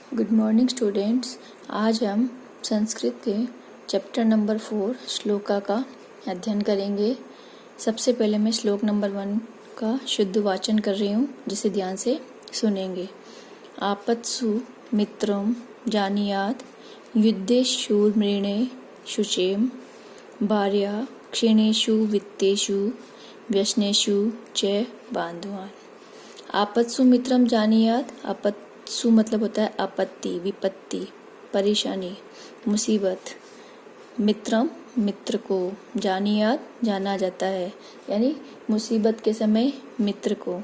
Good morning students. आज हम संस्कृत के चैप्टर नंबर 4 श्लोका का अध्ययन करेंगे। सबसे पहले मैं श्लोक नंबर 1 का शुद्ध वाचन कर रही हूँ, जिसे ध्यान से सुनेंगे। आपत्सु मित्रम जानीयात युद्धे शूरमृणे शुचेम भार्या क्षीणेषु वित्तेषु व्यसनेषु च बांधवान। आपत्सु मित्रम जानीयात। आपत्सु मतलब होता है आपत्ति, विपत्ति, परेशानी, मुसीबत। मित्रम मित्र को, जानीयात जाना जाता है, यानी मुसीबत के समय मित्र को।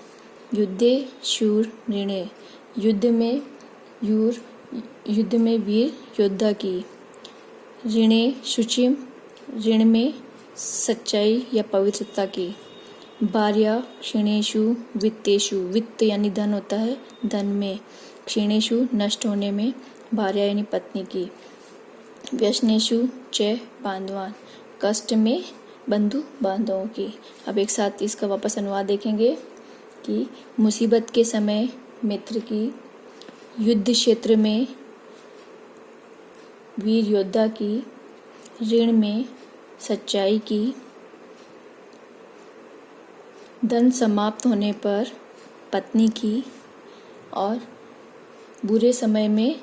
युद्धे शूर मृणे, युद्ध में वीर योद्धा की। ऋणे शुचिम, ऋण में सच्चाई या पवित्रता की। भार्या क्षीणेषु वित्तेषु, वित्त यानी धन होता है, धन में। क्षीणेषु नष्ट होने में, भार्या यानी पत्नी की। व्यसनेषु च बांधवान, कष्ट में बंधु बांधवों की। अब एक साथ इसका वापस अनुवाद देखेंगे कि मुसीबत के समय मित्र की, युद्ध क्षेत्र में वीर योद्धा की, ऋण में सच्चाई की, धन समाप्त होने पर पत्नी की, और बुरे समय में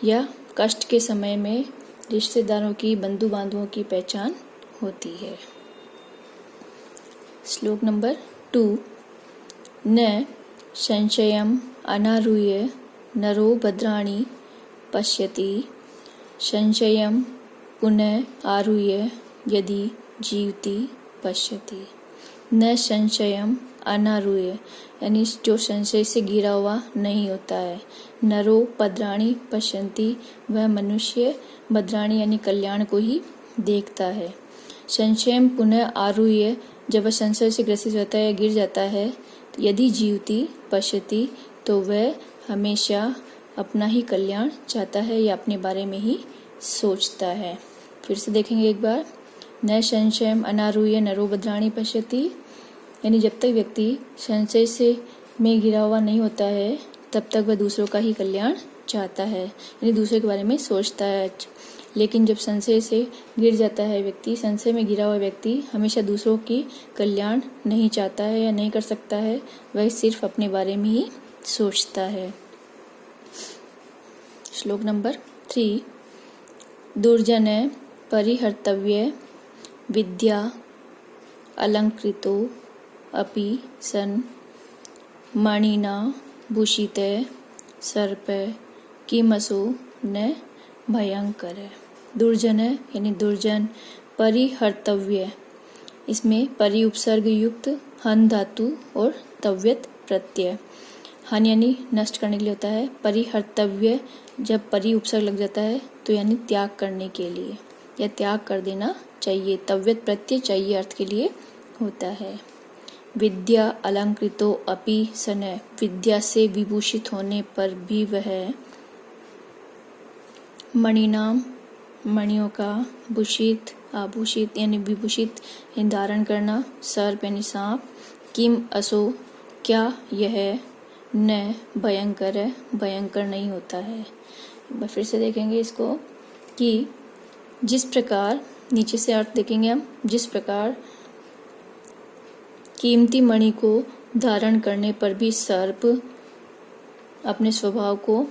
या कष्ट के समय में रिश्तेदारों की, बंधु बांधवों की पहचान होती है। श्लोक नंबर 2। न संशयम अनारूह्य नरो भद्राणि पश्यति, संशयम पुनः आरूह्य यदि जीवति पश्यति। न संशयम अनारूह्य, यानी जो संशय से घिरा हुआ नहीं होता है। नरो भद्राणि पश्यन्ति, वह मनुष्य भद्राणि यानी कल्याण को ही देखता है। संशयम पुनः आरूह्य, जब वह संशय से ग्रसित होता है या गिर जाता है, यदि जीवति पश्यति, तो वह हमेशा अपना ही कल्याण चाहता है या अपने बारे में ही सोचता है। फिर से देखेंगे एक बार। न संशयम अनारूह्य नरो भद्राणि पश्यति, यानी जब तक व्यक्ति संशय से में घिरा हुआ नहीं होता है, तब तक वह दूसरों का ही कल्याण चाहता है, यानी दूसरे के बारे में सोचता है। लेकिन जब संशय से गिर जाता है व्यक्ति, संशय में घिरा हुआ व्यक्ति हमेशा दूसरों की कल्याण नहीं चाहता है या नहीं कर सकता है, वह सिर्फ अपने बारे में ही सोचता है। श्लोक नंबर 3। दुर्जन परिहर्तव्य विद्या अलंकृतो अपि सन मणिना भूषिते सर्प किमसो न भयंकर। दुर्जन यानी दुर्जन, परिहर्तव्य, इसमें परि उपसर्ग युक्त हन धातु और तव्यत प्रत्यय। हन यानी नष्ट करने के लिए होता है, परिहर्तव्य जब परि उपसर्ग लग जाता है तो यानी त्याग करने के लिए या त्याग कर देना चाहिए। तव्यत प्रत्यय चाहिए अर्थ के लिए होता है। विद्या अलंकृतो अपि सन, विद्या से विभूषित होने पर भी वह। मणिनाम, मणियों का, भूषित आभूषित यानी विभूषित धारण करना, सर्प यानी सांप। किम असो, क्या यह, न भयंकर, भयंकर नहीं होता है। फिर से देखेंगे इसको कि जिस प्रकार, नीचे से अर्थ देखेंगे हम, जिस प्रकार कीमती मणि को धारण करने पर भी सर्प अपने स्वभाव को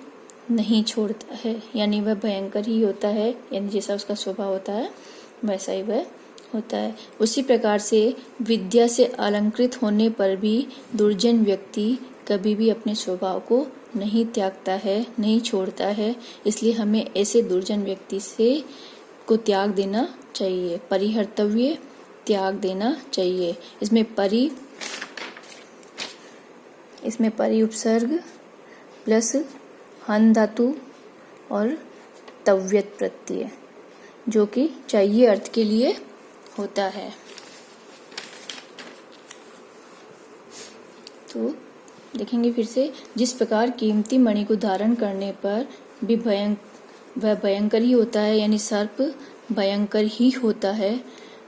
नहीं छोड़ता है, यानी वह भयंकर ही होता है, यानी जैसा उसका स्वभाव होता है वैसा ही वह होता है। उसी प्रकार से विद्या से अलंकृत होने पर भी दुर्जन व्यक्ति कभी भी अपने स्वभाव को नहीं त्यागता है, नहीं छोड़ता है। इसलिए हमें ऐसे दुर्जन व्यक्ति से को त्याग देना चाहिए, परिहर्तव्य त्याग देना चाहिए। इसमें परि उपसर्ग प्लस हन धातु और तव्यत प्रत्यय, जो कि चाहिए अर्थ के लिए होता है। तो देखेंगे फिर से, जिस प्रकार कीमती मणि को धारण करने पर भी वह भयंकर ही होता है, यानी सर्प भयंकर ही होता है,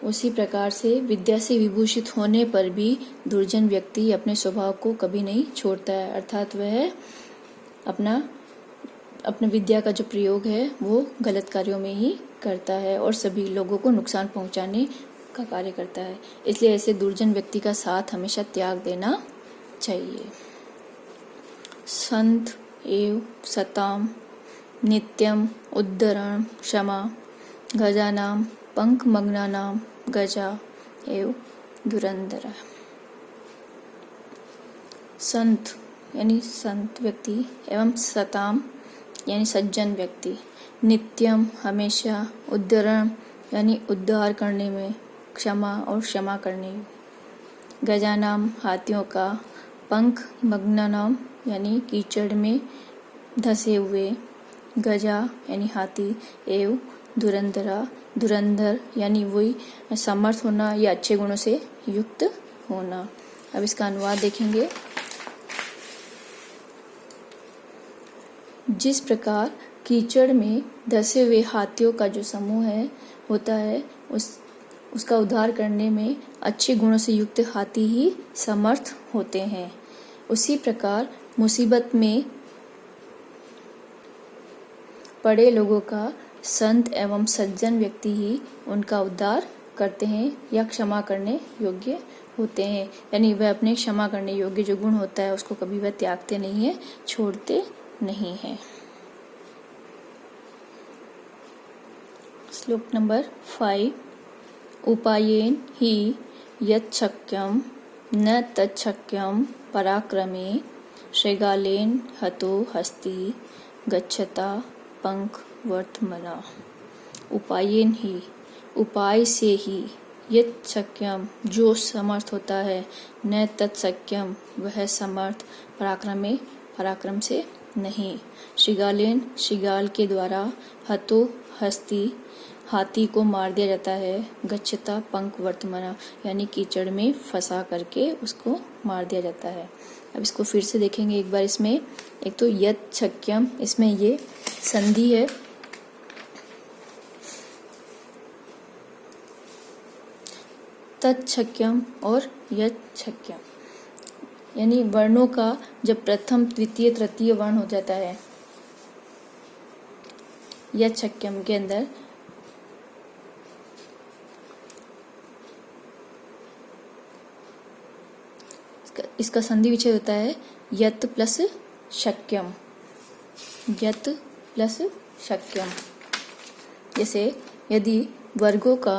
उसी प्रकार से विद्या से विभूषित होने पर भी दुर्जन व्यक्ति अपने स्वभाव को कभी नहीं छोड़ता है, अर्थात वह अपना अपने विद्या का जो प्रयोग है वो गलत कार्यों में ही करता है और सभी लोगों को नुकसान पहुंचाने का कार्य करता है। इसलिए ऐसे दुर्जन व्यक्ति का साथ हमेशा त्याग देना चाहिए। संत एव सताम नित्यम उद्धरण क्षमा गजानाम पंख मग्नानाम गजा एव धुरंधर। संत यानी संत व्यक्ति एवं सताम यानी सज्जन व्यक्ति, नित्यम हमेशा, उद्धरण यानी उद्धार करने में, क्षमा और क्षमा करने, गजानाम हाथियों का, पंख मग्नानाम यानी कीचड़ में धसे हुए, गजा यानी हाथी, एव धुरंधरा धुरंधर यानी वही समर्थ होना या अच्छे गुणों से युक्त होना। अब इसका अनुवाद देखेंगे। जिस प्रकार कीचड़ में धसे हुए हाथियों का जो समूह है होता है उसका उद्धार करने में अच्छे गुणों से युक्त हाथी ही समर्थ होते हैं, उसी प्रकार मुसीबत में पड़े लोगों का संत एवं सज्जन व्यक्ति ही उनका उद्धार करते हैं या क्षमा करने योग्य होते हैं। यानी वह अपने क्षमा करने योग्य जो गुण होता है उसको कभी वह त्यागते नहीं है, छोड़ते नहीं है। श्लोक नंबर 5। उपायेन हि यच्छक्यं न तच्छक्यं पराक्रमे शृगालेन हतो हस्ति गच्छता पंख वर्तमना। उपायेन ही उपाय से ही, यच्छक्यम जो समर्थ होता है, न तत्सक्यम वह समर्थ, पराक्रमे पराक्रम से नहीं, शृगालेन शृगाल के द्वारा, हतो हस्ति हाथी को मार दिया जाता है, गच्छता पंख वर्तमना यानी कीचड़ में फंसा करके उसको मार दिया जाता है। अब इसको फिर से देखेंगे एक बार। इसमें एक तो यच्छक्यम, इसमें ये संधि है, तच्छक्यम और यच्छक्यम यानी वर्णों का जब प्रथम द्वितीय तृतीय वर्ण हो जाता है यच्छक्यम के अंदर, इसका संधि विच्छेद होता है यत प्लस शक्यम, यत प्लस शक्यम। जैसे यदि वर्गों का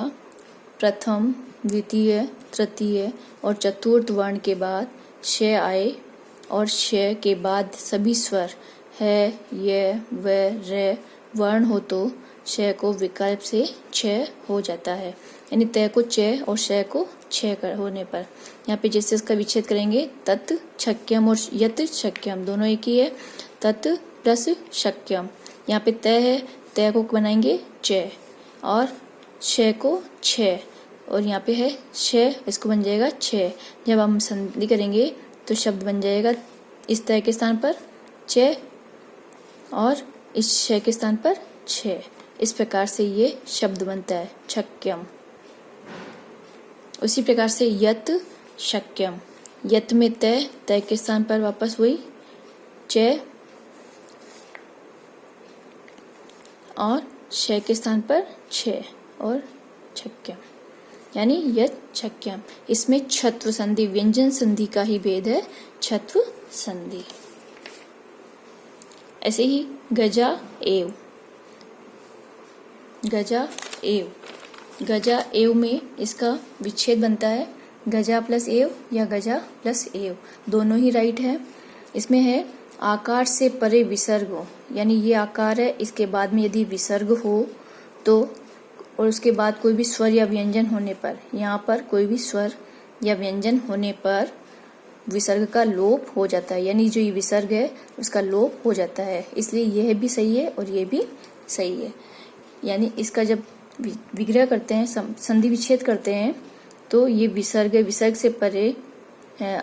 प्रथम द्वितीय तृतीय और चतुर्थ वर्ण के बाद श आए और श के बाद सभी स्वर है, य, व, र वर्ण हो तो श को विकल्प से छ हो जाता है, यानी त को च और श को छ होने पर यहाँ पे जैसे इसका विच्छेद करेंगे तत् शक्यम और यत शक्यम दोनों एक ही है, तत् प्लस शक्यम। यहाँ पे त है, त को बनाएंगे च और श को छ और यहाँ पे है श, इसको बन जाएगा छ। जब हम संधि करेंगे तो शब्द बन जाएगा इस त के स्थान पर च और इस श के स्थान पर छ। इस प्रकार से ये शब्द बनता है शक्यम। उसी प्रकार से यत शक्यम, यत में त के स्थान पर वापस वही च और श के स्थान पर छ और छक्यम यानी यत छक्यम। इसमें छत्व संधि व्यंजन संधि का ही भेद है, छत्व संधि। ऐसे ही गजा एव, गजा एव, गजा एव में इसका विच्छेद बनता है गजा प्लस एव या गजा प्लस एव, दोनों ही राइट है। इसमें है आकार से परे विसर्ग हो, यानी ये आकार है, इसके बाद में यदि विसर्ग हो तो और उसके बाद कोई भी स्वर या व्यंजन होने पर, यहाँ पर कोई भी स्वर या व्यंजन होने पर विसर्ग का लोप हो जाता है, यानी जो ये विसर्ग है उसका लोप हो जाता है। इसलिए यह भी सही है और ये भी सही है। यानी इसका जब विग्रह करते हैं, संधि विच्छेद करते हैं, तो ये विसर्ग, विसर्ग से परे,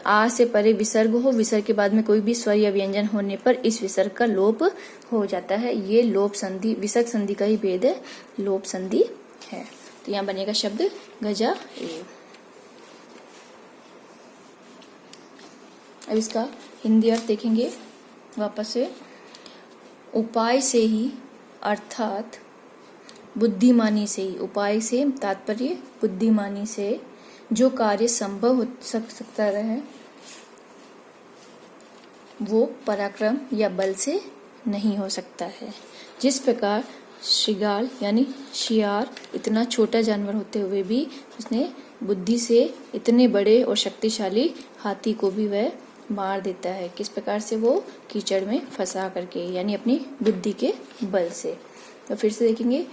आ से परे विसर्ग हो, विसर्ग के बाद में कोई भी स्वर या व्यंजन होने पर इस विसर्ग का लोप हो जाता है। ये लोप संधि, विसर्ग संधि का ही भेद है, लोप संधि है। तो यहाँ बनेगा शब्द गजा एव। अब इसका हिंदी अर्थ देखेंगे वापस से। उपाय से ही अर्थात बुद्धिमानी से ही, उपाय से तात्पर्य बुद्धिमानी से जो कार्य संभव हो सकता रहे वो पराक्रम या बल से नहीं हो सकता है। जिस प्रकार श्रृगाल यानी शियार इतना छोटा जानवर होते हुए भी उसने बुद्धि से इतने बड़े और शक्तिशाली हाथी को भी वह मार देता है। किस प्रकार से? वो कीचड़ में फंसा करके, यानी अपनी बुद्धि के बल से। तो फिर से देखेंगे,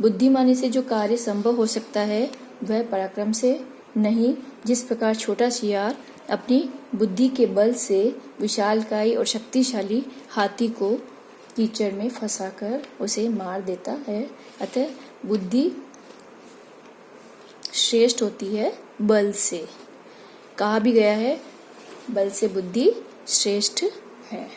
बुद्धिमानी से जो कार्य संभव हो सकता है वह पराक्रम से नहीं। जिस प्रकार छोटा शियार अपनी बुद्धि के बल से विशालकाय और शक्तिशाली हाथी को कीचड़ में फंसाकर उसे मार देता है, अतः बुद्धि श्रेष्ठ होती है बल से। कहा भी गया है बल से बुद्धि श्रेष्ठ है।